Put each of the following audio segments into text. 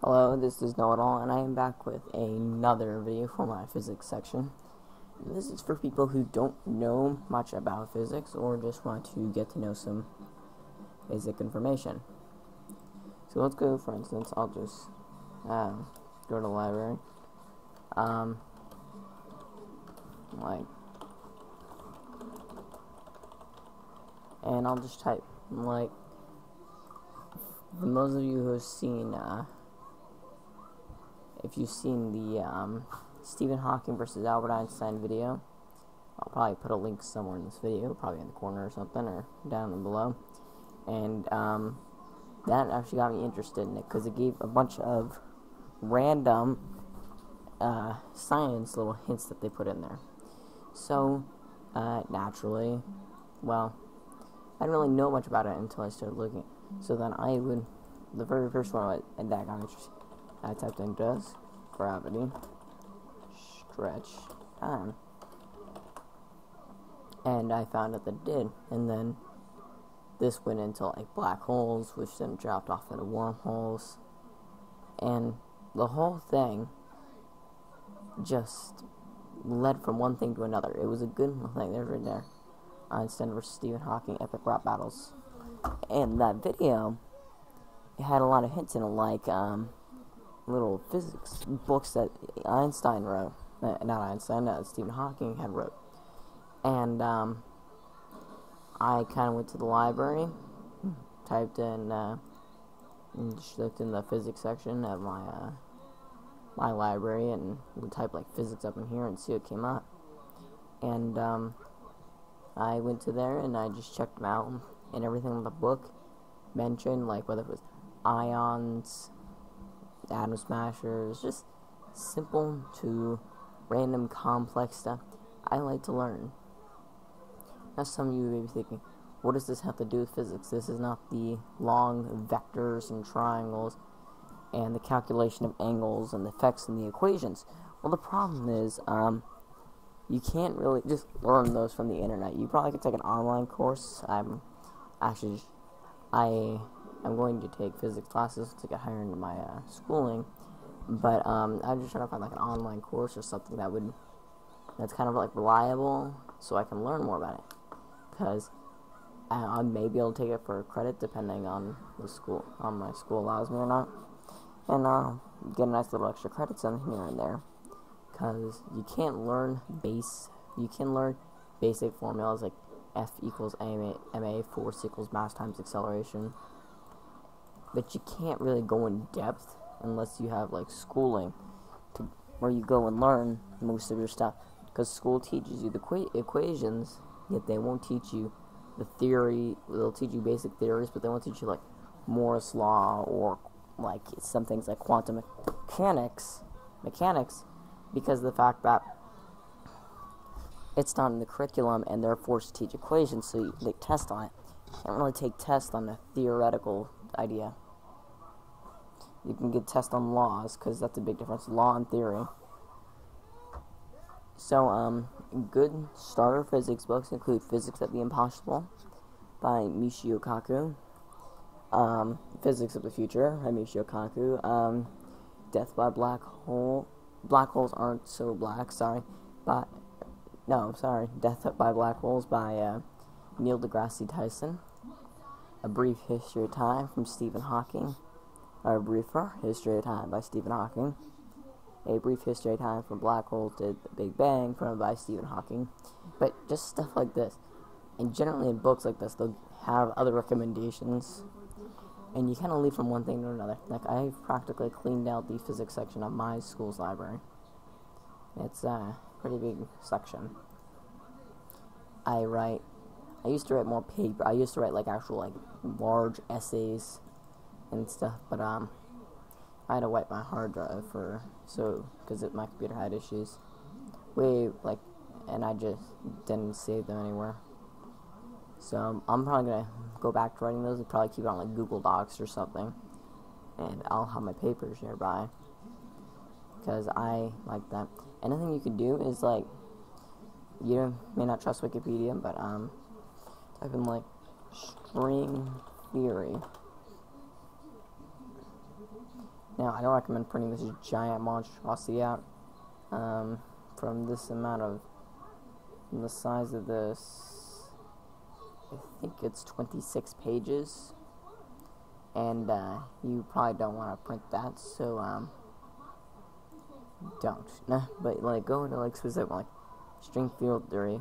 Hello, this is Know-It-All, and I am back with another video for my physics section. This is for people who don't know much about physics or just want to get to know some basic information. So let's go, for instance, I'll just go to the library. And I'll just type, for those of you who have seen, if you've seen the Stephen Hawking versus Albert Einstein video, I'll probably put a link somewhere in this video, probably in the corner or something, or down below. And that actually got me interested in it, because it gave a bunch of random science little hints that they put in there. So, naturally, well, I didn't really know much about it until I started looking. So then the very first one that got me interested, I typed in does gravity stretch time, and I found out that it did. And then this went into like black holes, which then dropped off into wormholes, and the whole thing just led from one thing to another. It was a good thing. There's right there, Einstein versus Stephen Hawking epic rap battles. And that video, it had a lot of hints in it, like little physics books that Einstein wrote, not Einstein, Stephen Hawking had wrote. And I kind of went to the library, typed in, just looked in the physics section of my library, and would type like physics up in here and see what came up. And I went to there and I just checked them out, and everything in the book mentioned, like whether it was ions, atom smashers, just simple to random complex stuff. I like to learn. Now some of you may be thinking, what does this have to do with physics? This is not the long vectors and triangles and the calculation of angles and the effects and the equations. Well, the problem is, you can't really just learn those from the internet. You probably could take an online course. I'm going to take physics classes to get higher into my schooling, but I'm just trying to find like an online course or something that's kind of like reliable, so I can learn more about it. Because I may be able to take it for credit depending on my school allows me or not, and get a nice little extra credits in here and there. Because you can learn basic formulas like F equals ma, force equals mass times acceleration, but you can't really go in depth unless you have like schooling where you go and learn most of your stuff. Because school teaches you the equations, yet they won't teach you the theory. They'll teach you basic theories, but they won't teach you like Moore's law or like some things like quantum mechanics, because of the fact that it's not in the curriculum and they're forced to teach equations, so they test on it. You can't really take tests on a theoretical idea. You can get tests on laws, because that's a big difference, law and theory. So, good starter physics books include Physics of the Impossible by Michio Kaku, Physics of the Future by Michio Kaku, Death by Black Hole. Black Holes Aren't So Black, Death by Black Holes by Neil deGrasse Tyson, A Brief History of Time from Stephen Hawking, or A Briefer History of Time by Stephen Hawking, A Brief History of Time from Black Holes to the Big Bang by Stephen Hawking. But just stuff like this. And generally in books like this, they'll have other recommendations, and you kind of leave from one thing to another. Like, I've practically cleaned out the physics section of my school's library. It's a pretty big section. I used to write more paper. I used to write like actual like large essays and stuff, but I had to wipe my hard drive because my computer had issues. And I just didn't save them anywhere. So I'm probably gonna go back to writing those and probably keep it on like Google Docs or something, and I'll have my papers nearby, because I like that. Anything you can do is like, you may not trust Wikipedia, but type in like string theory, Now, I don't recommend printing this giant monstrosity out. From this amount of, from the size of this, I think it's 26 pages. And, you probably don't want to print that, so, don't. Nah, but, like, go into, like, specific, like, string field theory,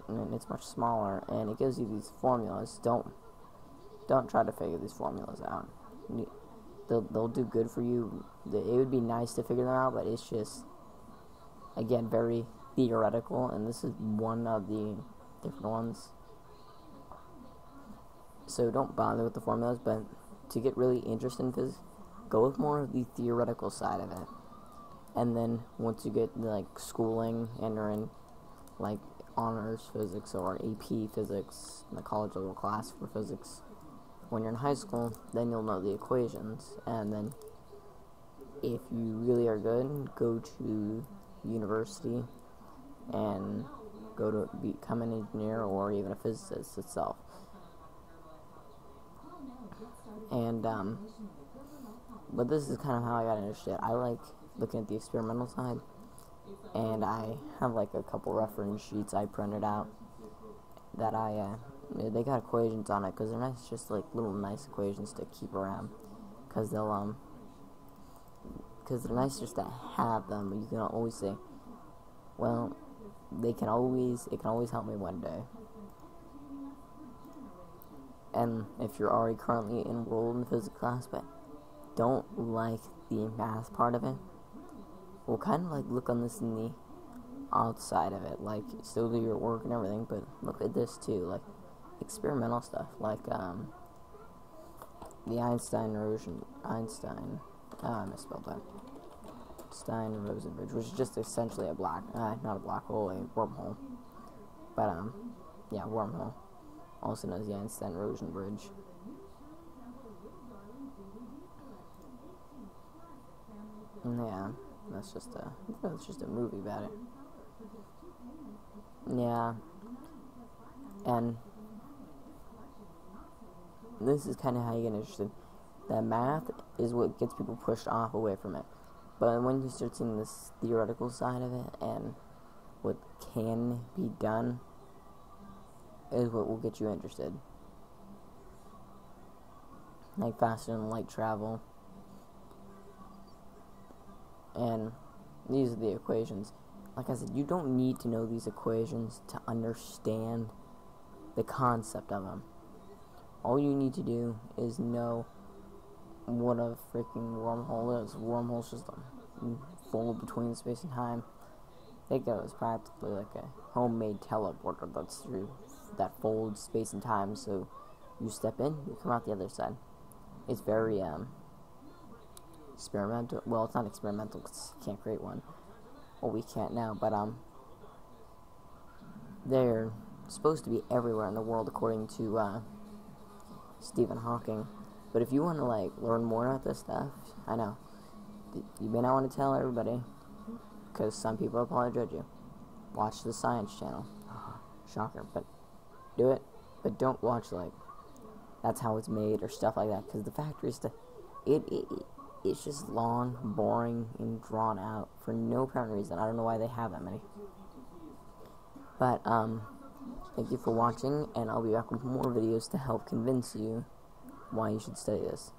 and it's much smaller, and it gives you these formulas. Don't try to figure these formulas out. They'll do good for you. It would be nice to figure them out, but it's just, again, very theoretical, and this is one of the different ones. So don't bother with the formulas, but to get really interested in physics, go with more of the theoretical side of it. And then once you get like schooling and you're in like honors physics or AP physics in the college level class for physics, when you're in high school, then you'll know the equations. And then if you really are good, go to university and go to become an engineer or even a physicist itself. And but this is kind of how I got interested. I like looking at the experimental side, and I have like a couple reference sheets I printed out that they got equations on it because they're nice, just like little nice equations to keep around, because they're nice just to have them. But you can always say, well, it can always help me one day. And if you're already currently enrolled in physics class but don't like the math part of it, we'll kind of like look on this in the outside of it, like still do your work and everything, but look at this too, like experimental stuff, like the Einstein-Rosen bridge, which is just essentially a not a black hole, a wormhole, but yeah, wormhole, also known as the Einstein-Rosen bridge. Yeah, that's just a movie about it. Yeah, and this is kind of how you get interested. That math is what gets people pushed off away from it. But when you start seeing this theoretical side of it and what can be done is what will get you interested. Like faster than light travel. And these are the equations. Like I said, you don't need to know these equations to understand the concept of them. All you need to do is know what a freaking wormhole is. A wormhole's just a fold between space and time. Think of it as practically like a homemade teleporter that folds space and time, so you step in, you come out the other side. It's very experimental. Well, it's not experimental because you can't create one. Well, we can't now, but they're supposed to be everywhere in the world according to Stephen Hawking. But if you want to like learn more about this stuff, I know you may not want to tell everybody because some people will probably judge you. Watch the Science Channel. Shocker, but do it. But don't watch like that's how it's made or stuff like that, because the factory stuff, it's just long, boring, and drawn out for no apparent reason. I don't know why they have that many. But thank you for watching, and I'll be back with more videos to help convince you why you should study this.